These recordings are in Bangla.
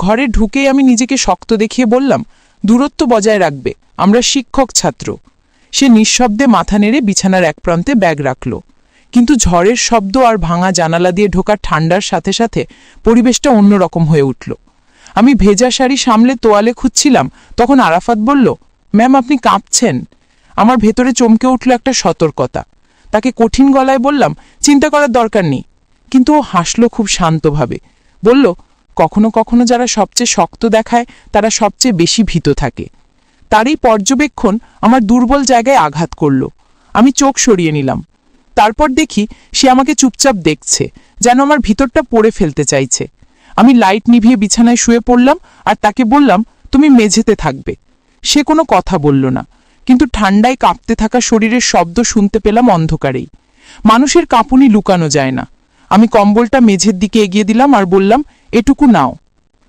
ঘরে ঢুকেই আমি নিজেকে শক্ত দেখিয়ে বললাম, দূরত্ব বজায় রাখবে, আমরা শিক্ষক ছাত্র। সে নিঃশব্দে মাথা নেড়ে বিছানার এক প্রান্তে ব্যাগ রাখল। কিন্তু ঝড়ের শব্দ আর ভাঙা জানালা দিয়ে ঢোকা ঠান্ডার সাথে সাথে পরিবেশটা অন্যরকম হয়ে উঠল। আমি ভেজা শাড়ি সামলে তোয়ালে খুঁজছিলাম, তখন আরাফাত বলল, ম্যাম আপনি কাঁপছেন। আমার ভেতরে চমকে উঠল একটা সতর্কতা। তাকে কঠিন গলায় বললাম, চিন্তা করার দরকার নেই। কিন্তু ও হাসল খুব শান্তভাবে, বলল, কখনো কখনো যারা সবচেয়ে শক্ত দেখায় তারা সবচেয়ে বেশি ভীত থাকে। তার এই পর্যবেক্ষণ আমার দুর্বল জায়গায় আঘাত করল। আমি চোখ সরিয়ে নিলাম। তারপর দেখি সে আমাকে চুপচাপ দেখছে, যেন আমার ভিতরটা পড়ে ফেলতে চাইছে। আমি লাইট নিভিয়ে বিছানায় শুয়ে পড়লাম আর তাকে বললাম, তুমি মেঝেতে থাকবে। সে কোনো কথা বলল না, কিন্তু ঠান্ডায় কাঁপতে থাকা শরীরের শব্দ শুনতে পেলাম অন্ধকারেই। মানুষের কাঁপুনি লুকানো যায় না। আমি কম্বলটা মেঝের দিকে এগিয়ে দিলাম আর বললাম, এটুকু নাও।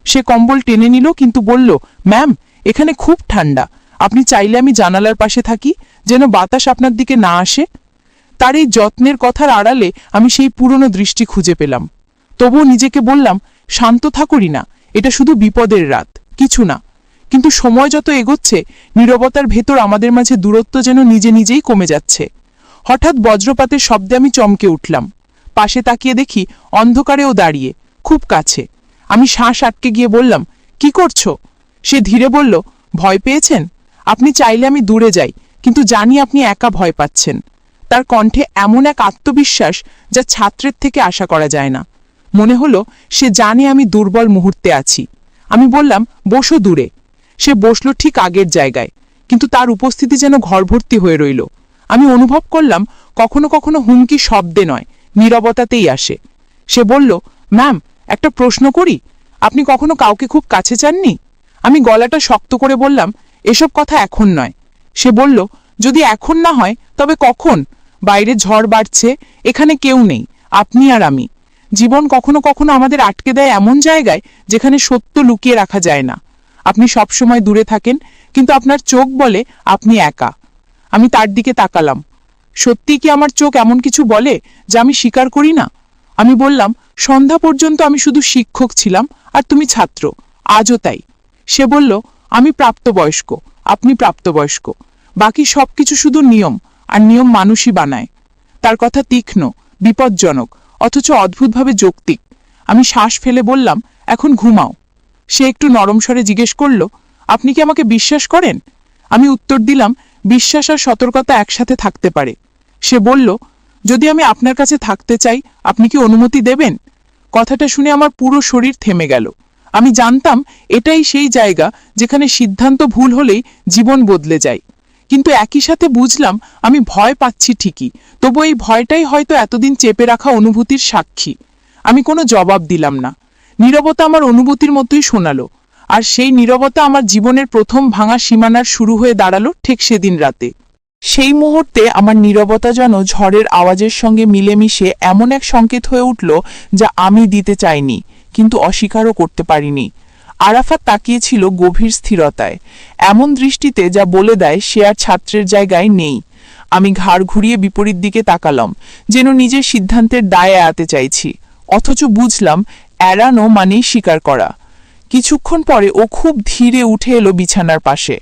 সে কম্বল টেনে নিল, কিন্তু বলল, ম্যাম এখানে খুব ঠান্ডা, আপনি চাইলে আমি জানালার পাশে থাকি, যেন বাতাস আপনার দিকে না আসে। তার এই যত্নের কথার আড়ালে আমি সেই পুরনো দৃষ্টি খুঁজে পেলাম। তবুও নিজেকে বললাম, শান্ত থাকুরি না, এটা শুধু বিপদের রাত, কিছু না। কিন্তু সময় যত এগোচ্ছে নীরবতার ভেতর আমাদের মাঝে দূরত্ব যেন নিজে নিজেই কমে যাচ্ছে। হঠাৎ বজ্রপাতের শব্দে আমি চমকে উঠলাম। পাশে তাকিয়ে দেখি অন্ধকারেও দাঁড়িয়ে, খুব কাছে। আমি শ্বাস আটকে গিয়ে বললাম, কি করছো? সে ধীরে বলল, ভয় পেয়েছেন? আপনি চাইলে আমি দূরে যাই, কিন্তু জানি আপনি একা ভয় পাচ্ছেন। তার কণ্ঠে এমন এক আত্মবিশ্বাস যা ছাত্রের থেকে আশা করা যায় না। মনে হলো সে জানে আমি দুর্বল মুহূর্তে আছি। আমি বললাম, বসো দূরে। সে বসল ঠিক আগের জায়গায়, কিন্তু তার উপস্থিতি যেন ঘরভর্তি হয়ে রইল। আমি অনুভব করলাম কখনো কখনো হুমকি শব্দে নয়, নীরবতাতেই আসে। সে বলল, ম্যাম একটা প্রশ্ন করি, আপনি কখনো কাউকে খুব কাছে চাননি? আমি গলাটা শক্ত করে বললাম, এসব কথা এখন নয়। সে বলল, যদি এখন না হয় তবে কখন? বাইরে ঝড় বাড়ছে, এখানে কেউ নেই, আপনি আর আমি। জীবন কখনো কখনো আমাদের আটকে দেয় এমন জায়গায় যেখানে সত্য লুকিয়ে রাখা যায় না। আপনি সবসময় দূরে থাকেন, কিন্তু আপনার চোখ বলে আপনি একা। আমি তার দিকে তাকালাম। সত্যি কি আমার চোখ এমন কিছু বলে যা আমি স্বীকার করি না? আমি বললাম, সন্ধ্যা পর্যন্ত আমি শুধু শিক্ষক ছিলাম আর তুমি ছাত্র, আজও তাই। সে বলল, আমি প্রাপ্তবয়স্ক, আপনি প্রাপ্তবয়স্ক, বাকি সবকিছু শুধু নিয়ম, আর নিয়ম মানুষই বানায়। তার কথা তীক্ষ্ণ, বিপজ্জনক, অথচ অদ্ভুতভাবে যৌক্তিক। আমি শ্বাস ফেলে বললাম, এখন ঘুমাও। সে একটু নরম স্বরে জিজ্ঞেস করল, আপনি কি আমাকে বিশ্বাস করেন? আমি উত্তর দিলাম, বিশ্বাস আর সতর্কতা একসাথে থাকতে পারে। সে বলল, যদি আমি আপনার কাছে থাকতে চাই, আপনি কি অনুমতি দেবেন? কথাটা শুনে আমার পুরো শরীর থেমে গেল। আমি জানতাম এটাই সেই জায়গা যেখানে সিদ্ধান্ত ভুল হলেই জীবন বদলে যায়। কিন্তু একই সাথে বুঝলাম আমি ভয় পাচ্ছি ঠিকই, তবু এই ভয়টাই হয়তো এতদিন চেপে রাখা অনুভূতির সাক্ষী। আমি কোনো জবাব দিলাম না। নীরবতা আমার অনুভূতির মতোই শোনালো, আর সেই নীরবতা আমার জীবনের প্রথম ভাঙা সীমানার শুরু হয়ে দাঁড়ালো ঠিক সেদিন রাতে। সেই মুহূর্তে আমার নীরবতা যেন ঝড়ের আওয়াজের সঙ্গে মিলেমিশে এমন এক সংকেত হয়ে উঠল যা আমি দিতে চাইনি, কিন্তু অস্বীকারও করতে পারিনি। আরাফাত তাকিয়েছিল গভীর স্থিরতায়, এমন দৃষ্টিতে যা বলে দেয় সে আর ছাত্রের জায়গায় নেই। আমি ঘাড় ঘুরিয়ে বিপরীত দিকে তাকালাম, যেন নিজের সিদ্ধান্তের দায় এড়াতে চাইছি। অথচ বুঝলাম এড়ানো মানেই স্বীকার করা। কিছুক্ষণ পরে ও খুব ধীরে উঠে এলো বিছানার পাশে,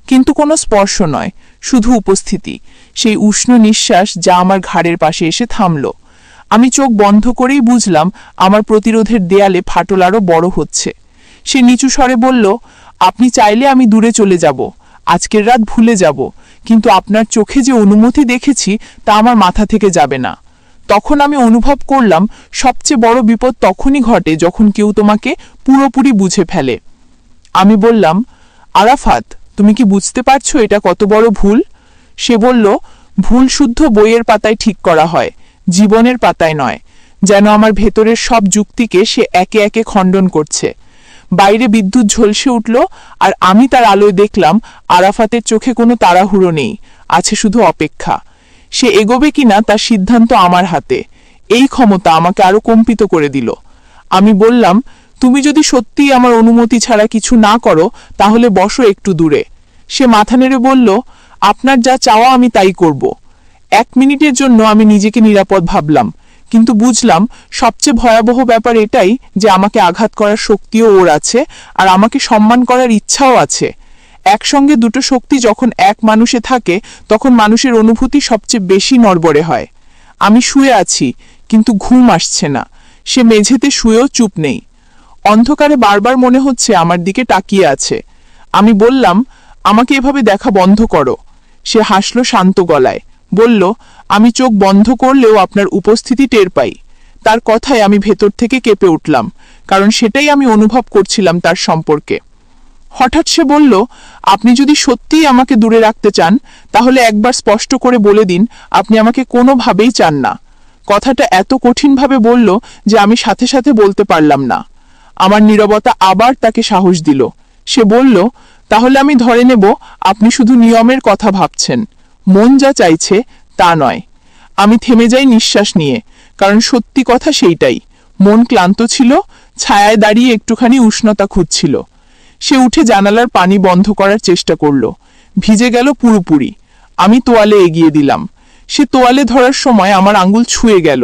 কিন্তু কোনো স্পর্শ নয়, শুধু উপস্থিতি, সেই উষ্ণ নিঃশ্বাস যা আমার ঘাড়ের পাশে এসে থামল। আমি চোখ বন্ধ করেই বুঝলাম আমার প্রতিরোধের দেয়ালে ফাটল আরও বড় হচ্ছে। সে নিচু স্বরে বলল, আপনি চাইলে আমি দূরে চলে যাব, আজকের রাত ভুলে যাব, কিন্তু আপনার চোখে যে অনুমতি দেখেছি তা আমার মাথা থেকে যাবে না। তখন আমি অনুভব করলাম সবচেয়ে বড় বিপদ তখনই ঘটে যখন কেউ তোমাকে পুরোপুরি বুঝে ফেলে। আমি বললাম, আরাফাত তুমি কি বুঝতে পারছো এটা কত বড় ভুল? সে বলল, ভুল শুদ্ধ বইয়ের পাতায় ঠিক করা হয়, জীবনের পাতায় নয়। যেন আমার ভেতরের সব যুক্তিকে সে একে একে খণ্ডন করছে। বাইরে বিদ্যুৎ ঝলসে উঠল, আর আমি তার আলোয় দেখলাম আরাফাতের চোখে কোনো তাড়াহুড়ো নেই, আছে শুধু অপেক্ষা। সে এগোবে কিনা তার সিদ্ধান্ত আমার হাতে। এই ক্ষমতা আমাকে আরো কম্পিত করে দিল। আমি বললাম, তুমি যদি সত্যিই আমার অনুমতি ছাড়া কিছু না করো তাহলে বসো একটু দূরে। সে মাথা নেড়ে বলল, আপনার যা চাওয়া আমি তাই করব। 1 মিনিটের জন্য আমি নিজেকে নিরাপদ ভাবলাম, কিন্তু বুঝলাম সবচেয়ে ভয়াবহ ব্যাপার এটাই যে আমাকে আঘাত করার শক্তিও ওর আছে, আর আমাকে সম্মান করার ইচ্ছাও আছে। একসঙ্গে দুটো শক্তি যখন এক মানুষে থাকে তখন মানুষের অনুভূতি সবচেয়ে বেশি নড়বড়ে হয়। আমি শুয়ে আছি, কিন্তু ঘুম আসছে না। সে মেঝেতে শুয়েও চুপ নেই। অন্ধকারে বারবার মনে হচ্ছে আমার দিকে তাকিয়ে আছে। আমি বললাম, আমাকে এভাবে দেখা বন্ধ করো। সে হাসল শান্ত গলায়, বলল, আমি চোখ বন্ধ করলেও আপনার উপস্থিতি টের পাই। তার কথায় আমি ভেতর থেকে কেঁপে উঠলাম, কারণ সেটাই আমি অনুভব করছিলাম তার সম্পর্কে। হঠাৎ সে বলল, আপনি যদি সত্যিই আমাকে দূরে রাখতে চান তাহলে একবার স্পষ্ট করে বলে দিন আপনি আমাকে কোনোভাবেই চান না। কথাটা এত কঠিনভাবে বলল যে আমি সাথে সাথে বলতে পারলাম না। আমার নীরবতা আবার তাকে সাহস দিল। সে বলল, তাহলে আমি ধরে নেব আপনি শুধু নিয়মের কথা ভাবছেন, মন যা চাইছে তা নয়। আমি থেমে যাই নিঃশ্বাস নিয়ে, কারণ সত্যি কথা সেইটাই। মন ক্লান্ত ছিল, ছায়ায় দাঁড়িয়ে একটুখানি উষ্ণতা খুঁজছিল। সে উঠে জানালার পানি বন্ধ করার চেষ্টা করল। ভিজে গেল পুরোপুরি। আমি তোয়ালে এগিয়ে দিলাম। সে তোয়ালে ধরার সময় আমার আঙ্গুল ছুঁয়ে গেল।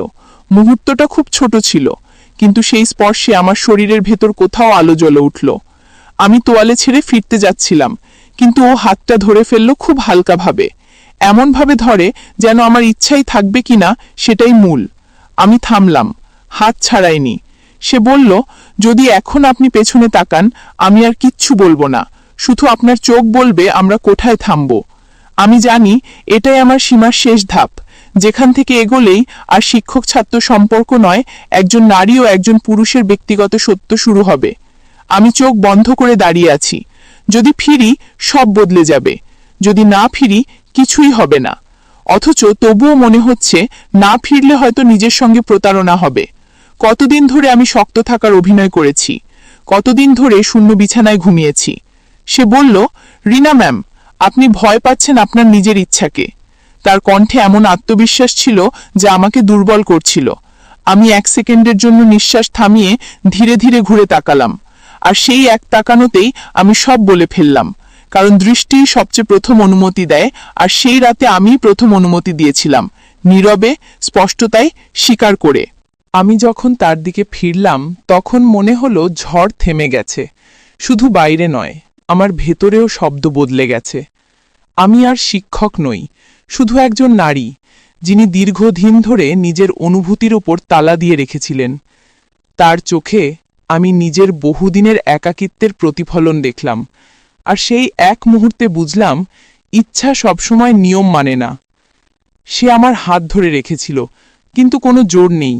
মুহূর্তটা খুব ছোট ছিল, কিন্তু সেই স্পর্শে আমার শরীরের ভেতর কোথাও আলো জ্বলে উঠল। আমি তোয়ালে ছেড়ে ফিরতে যাচ্ছিলাম, কিন্তু ও হাতটা ধরে ফেলল খুব হালকাভাবে, এমনভাবে ধরে যেন আমার ইচ্ছাই থাকবে কিনা সেটাই মূল। আমি থামলাম, হাত ছাড়াইনি। সে বলল, যদি এখন আপনি পেছনে তাকান আমি আর কিচ্ছু বলবো না, শুধু আপনার চোখ বলবে আমরা কোথায় থামব। আমি জানি এটাই আমার সীমার শেষ ধাপ, যেখান থেকে এগোলেই আর শিক্ষক ছাত্র সম্পর্ক নয়, একজন নারী ও একজন পুরুষের ব্যক্তিগত সত্য শুরু হবে। আমি চোখ বন্ধ করে দাঁড়িয়ে আছি। যদি ফিরি সব বদলে যাবে, যদি না ফিরি কিছুই হবে না। অথচ তবুও মনে হচ্ছে না ফিরলে হয়তো নিজের সঙ্গে প্রতারণা হবে। কতদিন ধরে আমি শক্ত থাকার অভিনয় করেছি, কতদিন ধরে শূন্য বিছানায় ঘুমিয়েছি। সে বলল, রিনা ম্যাম, আপনি ভয় পাচ্ছেন আপনার নিজের ইচ্ছাকে। তার কণ্ঠে এমন আত্মবিশ্বাস ছিল যা আমাকে দুর্বল করছিল। আমি 1 সেকেন্ডের জন্য নিঃশ্বাস থামিয়ে ধীরে ধীরে ঘুরে তাকালাম, আর সেই এক তাকানোতেই আমি সব বলে ফেললাম। কারণ দৃষ্টি সবচেয়ে প্রথম অনুমতি দেয়, আর সেই রাতে আমি প্রথম অনুমতি দিয়েছিলাম, নীরবে, স্পষ্টতায়, স্বীকার করে। আমি যখন তার দিকে ফিরলাম তখন মনে হলো ঝড় থেমে গেছে। শুধু বাইরে নয়, আমার ভেতরেও শব্দ বদলে গেছে। আমি আর শিক্ষক নই, শুধু একজন নারী, যিনি দীর্ঘদিন ধরে নিজের অনুভূতির উপর তালা দিয়ে রেখেছিলেন। তার চোখে আমি নিজের বহুদিনের একাকিত্বের প্রতিফলন দেখলাম, আর সেই এক মুহূর্তে বুঝলাম ইচ্ছা সবসময় নিয়ম মানে না। সে আমার হাত ধরে রেখেছিল, কিন্তু কোনো জোর নেই,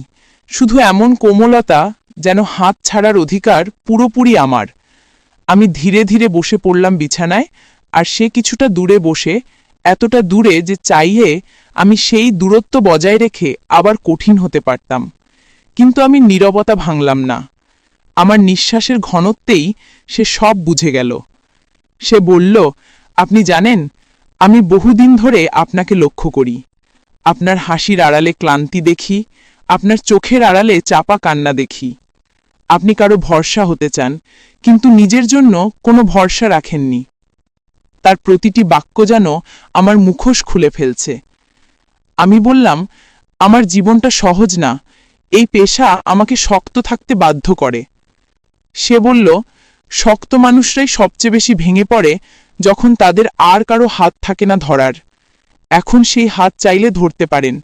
শুধু এমন কোমলতা যেন হাত ছাড়ার অধিকার পুরোপুরি আমার। আমি ধীরে ধীরে বসে পড়লাম বিছানায়, আর সে কিছুটা দূরে বসে, এতটা দূরে যে চাইয়ে আমি সেই দূরত্ব বজায় রেখে আবার কঠিন হতে পারতাম। কিন্তু আমি নীরবতা ভাঙলাম না। আমার নিঃশ্বাসের ঘনত্বেই সে সব বুঝে গেল। সে বলল, আপনি জানেন, আমি বহুদিন ধরে আপনাকে লক্ষ্য করি। আপনার হাসির আড়ালে ক্লান্তি দেখি, আপনার চোখের আড়ালে চাপা কান্না দেখি। আপনি কারো ভরসা হতে চান, কিন্তু নিজের জন্য কোনো ভরসা রাখেননি। তার প্রতিটি বাক্য যেন আমার মুখোশ খুলে ফেলছে। আমি বললাম, আমার জীবনটা সহজ না, এই পেশা আমাকে শক্ত থাকতে বাধ্য করে। সে বলল, শক্ত মানুষরাই সবচেয়ে বেশি ভেঙে পড়ে যখন তাদের আর কারো হাত থাকে না ধরার। এখন সেই হাত চাইলে ধরতে পারেন,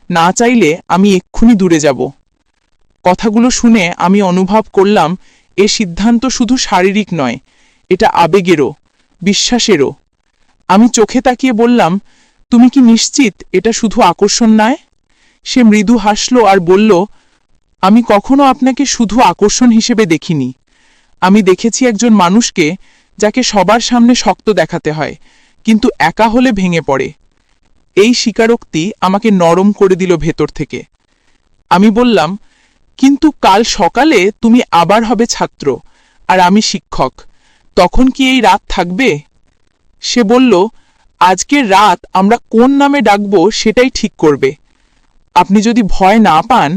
না চাইলে আমি এক্ষুনি দূরে যাব। কথাগুলো শুনে আমি অনুভব করলাম এ সিদ্ধান্ত শুধু শারীরিক নয়, এটা আবেগেরও, বিশ্বাসেরও। আমি চোখে তাকিয়ে বললাম, তুমি কি নিশ্চিত এটা শুধু আকর্ষণ নয়? সে মৃদু হাসল আর বলল, আমি কখনো আপনাকে শুধু আকর্ষণ হিসেবে দেখিনি। আমি দেখেছি একজন মানুষকে যাকে সবার সামনে শক্ত দেখাতে হয়, কিন্তু একা হলে ভেঙে পড়ে। এই স্বীকারোক্তি আমাকে নরম করে দিল ভেতর থেকে। আমি বললাম, কিন্তু কাল সকালে তুমি আবার হবে ছাত্র, আর আমি শিক্ষক, তখন কি এই রাত থাকবে? সে বলল, আজকের রাত আমরা কোন নামে ডাকব সেটাই ঠিক করবে। আপনি যদি ভয় না পান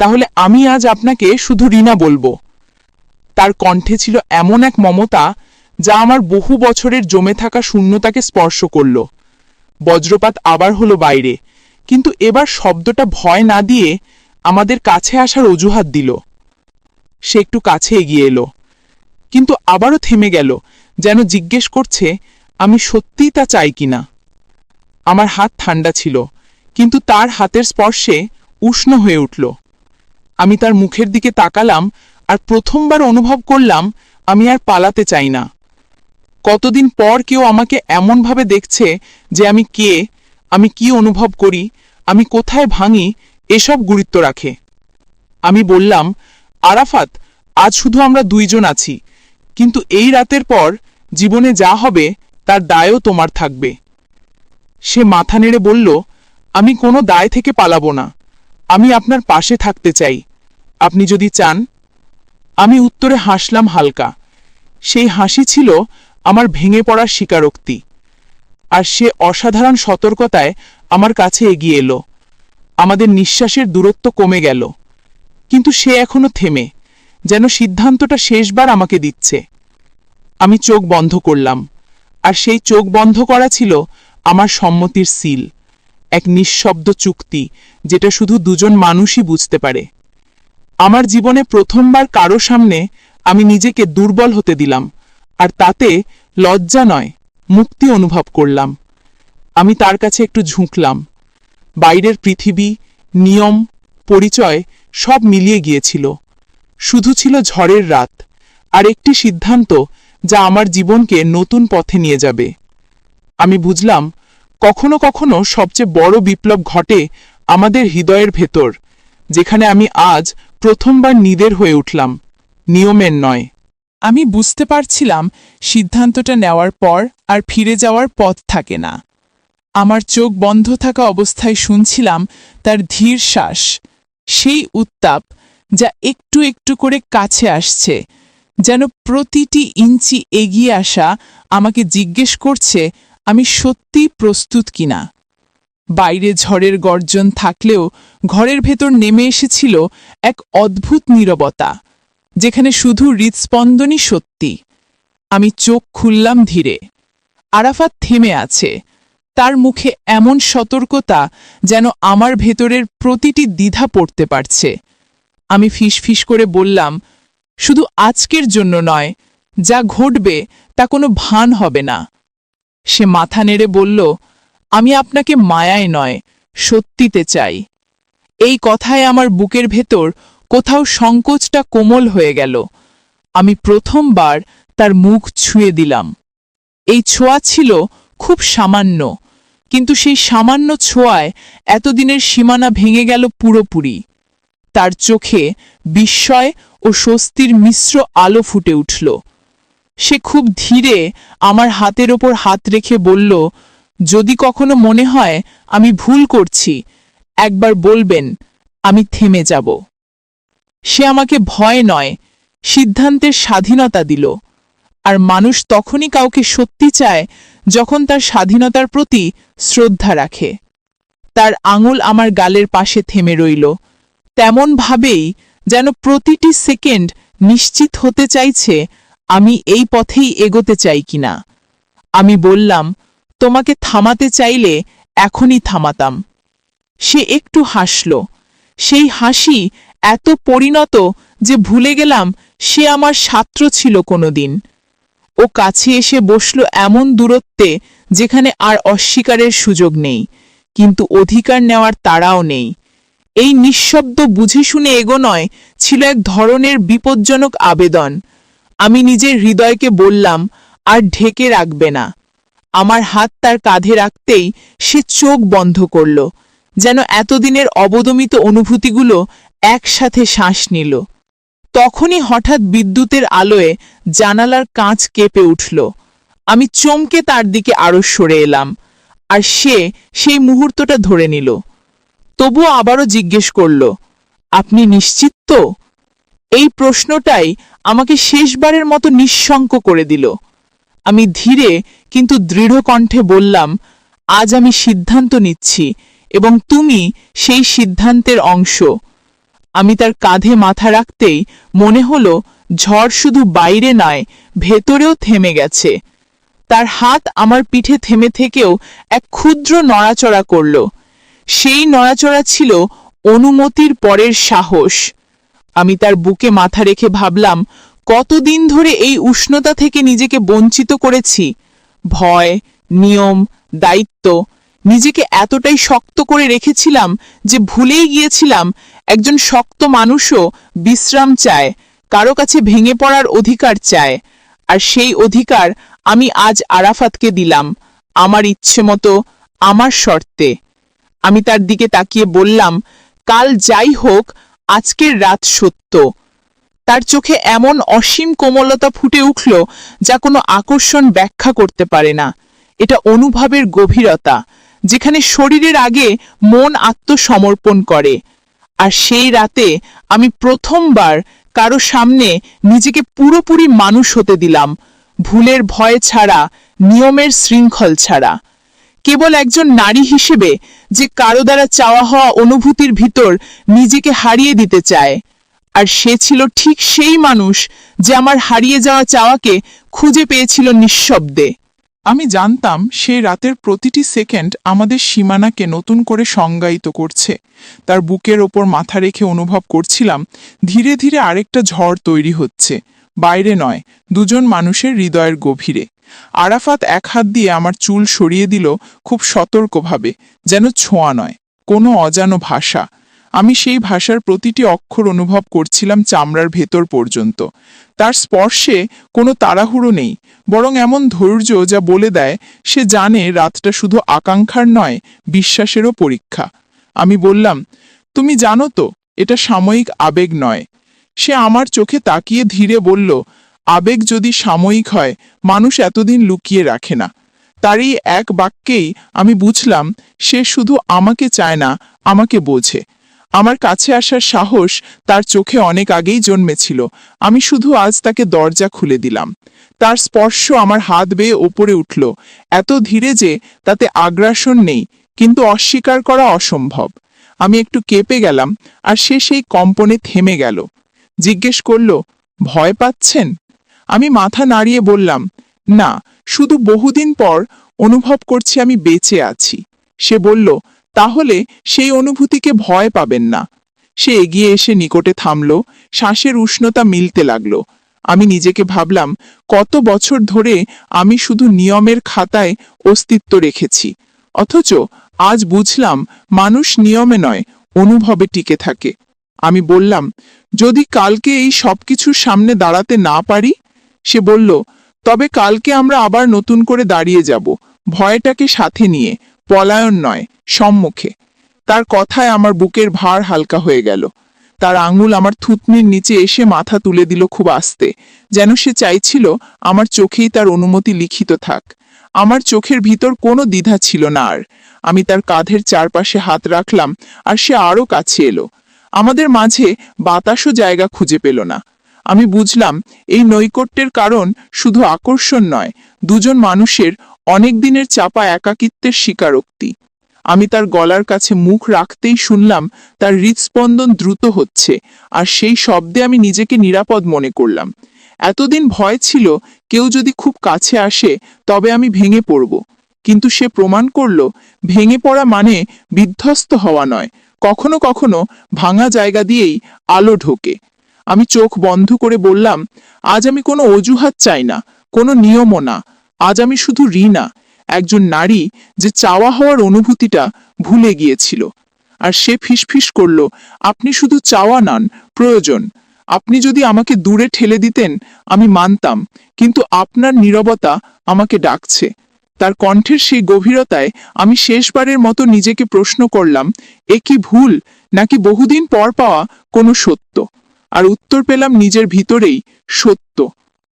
তাহলে আমি আজ আপনাকে শুধু রিনা বলবো। তার কণ্ঠে ছিল এমন এক মমতা যা আমার বহু বছরের জমে থাকা শূন্যতাকে স্পর্শ করল। বজ্রপাত আবার হলো বাইরে, কিন্তু এবার শব্দটা ভয় না দিয়ে আমাদের কাছে আসার অজুহাত দিল। সে একটু কাছে এগিয়ে এলো, কিন্তু আবারও থেমে গেল, যেন জিজ্ঞেস করছে আমি সত্যিই তা চাই কিনা। আমার হাত ঠান্ডা ছিল, কিন্তু তার হাতের স্পর্শে উষ্ণ হয়ে উঠল। আমি তার মুখের দিকে তাকালাম আর প্রথমবার অনুভব করলাম আমি আর পালাতে চাই না। কতদিন পর কেউ আমাকে এমনভাবে দেখছে যে আমি কে, আমি কি অনুভব করি, আমি কোথায় ভাঙি, এসব গুরুত্ব রাখে। আমি বললাম, আরাফাত, আজ শুধু আমরা দুইজন আছি, কিন্তু এই রাতের পর জীবনে যা হবে তার দায়ও তোমার থাকবে। সে মাথা নেড়ে বলল, আমি কোনো দায় থেকে পালাবো না, আমি আপনার পাশে থাকতে চাই, আপনি যদি চান। আমি উত্তরে হাসলাম হালকা। সেই হাসি ছিল আমার ভেঙে পড়ার স্বীকারোক্তি। আর সে অসাধারণ সতর্কতায় আমার কাছে এগিয়ে এলো। আমাদের নিঃশ্বাসের দূরত্ব কমে গেল, কিন্তু সে এখনো থেমে, যেন সিদ্ধান্তটা শেষবার আমাকে দিচ্ছে। আমি চোখ বন্ধ করলাম, আর সেই চোখ বন্ধ করা ছিল আমার সম্মতির সিল, এক নিঃশব্দ চুক্তি যেটা শুধু দুজন মানুষই বুঝতে পারে। আমার জীবনে প্রথমবার কারো সামনে আমি নিজেকে দুর্বল হতে দিলাম, আর তাতে লজ্জা নয়, মুক্তি অনুভব করলাম। আমি তার কাছে একটু ঝুঁকলাম। বাইরের পৃথিবী, নিয়ম, পরিচয় সব মিলিয়ে গিয়েছিল। শুধু ছিল ঝড়ের রাত আর একটি সিদ্ধান্ত যা আমার জীবনকে নতুন পথে নিয়ে যাবে। আমি বুঝলাম, কখনো কখনো সবচেয়ে বড় বিপ্লব ঘটে আমাদের হৃদয়ের ভেতর, যেখানে আমি আজ প্রথমবার নিদের হয়ে উঠলাম, নিয়মের নয়। আমি বুঝতে পারছিলাম সিদ্ধান্তটা নেওয়ার পর আর ফিরে যাওয়ার পথ থাকে না। আমার চোখ বন্ধ থাকা অবস্থায় শুনছিলাম তার ধীর শ্বাস, সেই উত্তাপ যা একটু একটু করে কাছে আসছে, যেন প্রতিটি ইঞ্চি এগিয়ে আসা আমাকে জিজ্ঞেস করছে আমি সত্যিই প্রস্তুত কিনা। বাইরে ঝড়ের গর্জন থাকলেও ঘরের ভেতর নেমে এসেছিল এক অদ্ভুত নীরবতা, যেখানে শুধু হৃৎস্পন্দনই সত্যি। আমি চোখ খুললাম ধীরে। আরাফাত থেমে আছে, তার মুখে এমন সতর্কতা যেন আমার ভেতরের প্রতিটি দ্বিধা পড়তে পারছে। আমি ফিসফিস করে বললাম, শুধু আজকের জন্য নয়, যা ঘটবে তা কোনো ভান হবে না। সে মাথা নেড়ে বলল, আমি আপনাকে মায়ায় নয়, সত্যিতে চাই। এই কথায় আমার বুকের ভেতর কোথাও সংকোচটা কোমল হয়ে গেল। আমি প্রথমবার তার মুখ ছুঁয়ে দিলাম। এই ছোঁয়া ছিল খুব সামান্য, কিন্তু সেই সামান্য ছোঁয়ায় এতদিনের সীমানা ভেঙে গেল পুরোপুরি। তার চোখে বিস্ময় ও স্বস্তির মিশ্র আলো ফুটে উঠল। সে খুব ধীরে আমার হাতের ওপর হাত রেখে বলল, যদি কখনো মনে হয় আমি ভুল করছি, একবার বলবেন, আমি থেমে যাব। সে আমাকে ভয় নয়, সিদ্ধান্তের স্বাধীনতা দিল। আর মানুষ তখনই কাউকে সত্যি চায় যখন তার স্বাধীনতার প্রতি শ্রদ্ধা রাখে। তার আঙুল আমার গালের পাশে থেমে রইল, তেমনভাবেই যেন প্রতিটি সেকেন্ড নিশ্চিত হতে চাইছে আমি এই পথেই এগোতে চাই কিনা। আমি বললাম, তোমাকে থামাতে চাইলে এখনই থামাতাম। সে একটু হাসল, সেই হাসি এত পরিণত যে ভুলে গেলাম সে আমার ছাত্র ছিল কোনোদিন। ও কাছে এসে বসল এমন দূরত্বে যেখানে আর অস্বীকারের সুযোগ নেই, কিন্তু অধিকার নেওয়ার তাড়াও নেই। এই নিঃশব্দ বুঝে শুনে এগোনয় ছিল এক ধরনের বিপজ্জনক আবেদন। আমি নিজের হৃদয়কে বললাম, আর ঢেকে রাখবে না। আমার হাত তার কাঁধে রাখতেই সে চোখ বন্ধ করল, যেন এতদিনের অবদমিত অনুভূতিগুলো একসাথে শ্বাস নিল। তখনই হঠাৎ বিদ্যুতের আলোয় জানালার কাঁচ কেঁপে উঠল। আমি চমকে তার দিকে আরো সরে এলাম, আর সে সেই মুহূর্তটা ধরে নিল। তবুও আবারও জিজ্ঞেস করল, আপনি নিশ্চিত তো? এই প্রশ্নটাই আমাকে শেষবারের মতো নিঃশঙ্ক করে দিল। আমি ধীরে কিন্তু দৃঢ় কণ্ঠে বললাম, আজ আমি সিদ্ধান্ত নিচ্ছি এবং তুমি সেই সিদ্ধান্তের অংশ। আমি তার কাঁধে মাথা রাখতেই মনে হলো ঝড় শুধু বাইরে নয়, ভেতরেও থেমে গেছে। তার হাত আমার পিঠে থেমে থেকেও এক ক্ষুদ্র নড়াচড়া করল। সেই নড়াচড়া ছিল অনুমতির পরের সাহস। আমি তার বুকে মাথা রেখে ভাবলাম, কতদিন ধরে এই উষ্ণতা থেকে নিজেকে বঞ্চিত করেছি। ভয়, নিয়ম, দায়িত্ব, নিজেকে এতটাই শক্ত করে রেখেছিলাম যে ভুলেই গিয়েছিলাম একজন শক্ত মানুষও বিশ্রাম চায়, কারো কাছে ভেঙে পড়ার অধিকার চায়। আর সেই অধিকার আমি আজ আরাফাতকে দিলাম, আমার ইচ্ছে মতো, আমার শর্তে। আমি তার দিকে তাকিয়ে বললাম, কাল যাই হোক, আজকের রাত সত্য। তার চোখে এমন অসীম কোমলতা ফুটে উঠল যা কোনো আকর্ষণ ব্যাখ্যা করতে পারে না। এটা অনুভবের গভীরতা, যেখানে শরীরের আগে মন আত্মসমর্পণ করে। আর সেই রাতে আমি প্রথমবার কারো সামনে নিজেকে পুরোপুরি মানুষ হতে দিলাম, ভুলের ভয় ছাড়া, নিয়মের শৃঙ্খল ছাড়া। কেবল একজন নারী হিসেবে যে কারো দ্বারা চাওয়া হওয়া অনুভূতির ভিতর নিজেকে হারিয়ে দিতে চায়। আর সে ছিল ঠিক সেই মানুষ যে আমার হারিয়ে যাওয়া চাওয়াকে খুঁজে পেয়েছিল নিঃশব্দে। আমি জানতাম সেই রাতের প্রতিটি সেকেন্ড আমাদের সীমানাকে নতুন করে সংজ্ঞায়িত করছে। তার বুকের ওপর মাথা রেখে অনুভব করছিলাম ধীরে ধীরে আরেকটা ঝড় তৈরি হচ্ছে, বাইরে নয়, দুজন মানুষের হৃদয়ের গভীরে। আরাফাত এক হাত দিয়ে আমার চুল সরিয়ে দিল খুব সতর্কভাবে, যেন ছোঁয়া নয়, কোনো অজানো ভাষা। আমি সেই ভাষার প্রতিটি অক্ষর অনুভব করছিলাম চামড়ার ভেতর পর্যন্ত। তার স্পর্শে কোনো তাড়াহুড়ো নেই, বরং এমন ধৈর্য যা বলে দেয় সে জানে রাতটা শুধু আকাঙ্ক্ষার নয়, বিশ্বাসেরও পরীক্ষা। আমি বললাম, তুমি জানো তো এটা সাময়িক আবেগ নয়। সে আমার চোখে তাকিয়ে ধীরে বলল, আবেগ যদি সাময়িক হয়, মানুষ এতদিন লুকিয়ে রাখে না। তার এই এক বাক্যেই আমি বুঝলাম সে শুধু আমাকে চায় না, আমাকে বোঝে। আমার কাছে আসার সাহস তার চোখে অনেক আগেই জন্মেছিল, আমি শুধু আজ তাকে দরজা খুলে দিলাম। তার স্পর্শ আমার হাত বেয়ে ওপরে উঠল, এত ধীরে যে তাতে আগ্রাসন নেই, কিন্তু অস্বীকার করা অসম্ভব। আমি একটু কেঁপে গেলাম, আর সে সেই কম্পনে থেমে গেল। জিজ্ঞেস করল, ভয় পাচ্ছেন? আমি মাথা নাড়িয়ে বললাম, না, শুধু বহুদিন পর অনুভব করছি আমি বেঁচে আছি। সে বলল, তাহলে সেই অনুভূতিকে ভয় পাবেন না। সে এগিয়ে এসে নিকটে থামল, শ্বাসের উষ্ণতা মিলতে লাগলো। আমি নিজেকে ভাবলাম, কত বছর ধরে আমি শুধু নিয়মের খাতায় অস্তিত্ব রেখেছি, অথচ আজ বুঝলাম মানুষ নিয়মে নয়, অনুভবে টিকে থাকে। আমি বললাম, যদি কালকে এই সবকিছুর সামনে দাঁড়াতে না পারি? সে বলল, তবে কালকে আমরা আবার নতুন করে দাঁড়িয়ে যাব, ভয়টাকে সাথে নিয়ে, পলায়ন নয়, সম্মুখে। তার কথায় আমার বুকের ভার হালকা হয়ে গেল। তার আঙুল আমার থুতনির নিচে এসে মাথা তুলে দিল খুব আস্তে, যেন সে চাইছিল আমার চোখেই তার অনুমতি লিখিত থাক। আমার চোখের ভিতর কোনো দ্বিধা ছিল না আর। আমি তার কাঁধের চারপাশে হাত রাখলাম, আর সে আরও কাছে এলো। আমাদের মাঝে বাতাসও জায়গা খুঁজে পেল না। আমি বুঝলাম এই নৈকট্যের কারণ শুধু আকর্ষণ নয়, দুজন মানুষের অনেক দিনের চাপা একাকিত্বের স্বীকারোক্তি। আমি তার গলার কাছে মুখ রাখতেই শুনলাম তার হৃদস্পন্দন দ্রুত হচ্ছে, আর সেই শব্দে আমি নিজেকে নিরাপদ মনে করলাম। এতদিন ভয় ছিল কেউ যদি খুব কাছে আসে তবে আমি ভেঙে পড়ব, কিন্তু সে প্রমাণ করল ভেঙে পড়া মানে বিধ্বস্ত হওয়া নয়, কখনো কখনো ভাঙা জায়গা দিয়েই আলো ঢোকে। আমি চোখ বন্ধ করে বললাম, আজ আমি কোনো অজুহাত চাই না, কোনো নিয়মও না। আজ আমি শুধু রিনা, একজন নারী যে চাওয়া হওয়ার অনুভূতিটা ভুলে গিয়েছিল। আর সে ফিসফিস করল, আপনি শুধু চাওয়া নন, প্রয়োজন। আপনি যদি আমাকে দূরে ঠেলে দিতেন আমি মানতাম, কিন্তু আপনার নীরবতা আমাকে ডাকছে। তার কণ্ঠের সেই গভীরতায় আমি শেষবারের মতো নিজেকে প্রশ্ন করলাম, এ কি ভুল, নাকি বহুদিন পর পাওয়া কোনো সত্য? আর উত্তর পেলাম নিজের ভিতরেই, সত্য।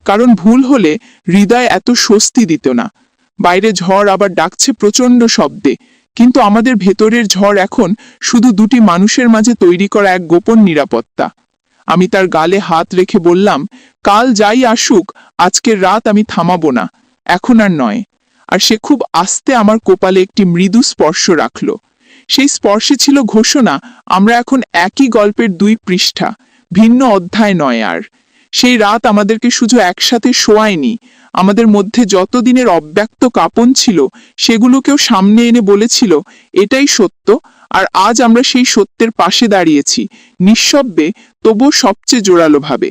কারণ ভুল হলে হৃদয় এত স্বস্তি দিত না। বাইরে ঝড় আবার ডাকছে প্রচণ্ড শব্দে, কিন্তু আমাদের ভেতরের ঝড় এখন শুধু দুটি মানুষের মাঝে তৈরি করা এক গোপন নিরাপত্তা। আমি তার গালে হাত রেখে বললাম, কাল যাই আসুক, আজকের রাত আমি থামাবো না, এখন আর নয়। আর সে খুব আস্তে আমার কপালে একটি মৃদু স্পর্শ রাখল। সেই স্পর্শে ছিল ঘোষণা, আমরা এখন একই গল্পের দুই পৃষ্ঠা, ভিন্ন অধ্যায় নয় আর। সেই রাত আমাদেরকে শুধু একসাথে শোয়ায়নি, আমাদের মধ্যে যত দিনের অব্যক্ত কাঁপন ছিল সেগুলোকেও সামনে এনে বলেছিল এটাই সত্য। আর আজ আমরা সেই সত্যের পাশে দাঁড়িয়েছি, নিঃশব্দে তবুও সবচেয়ে জোরালোভাবে।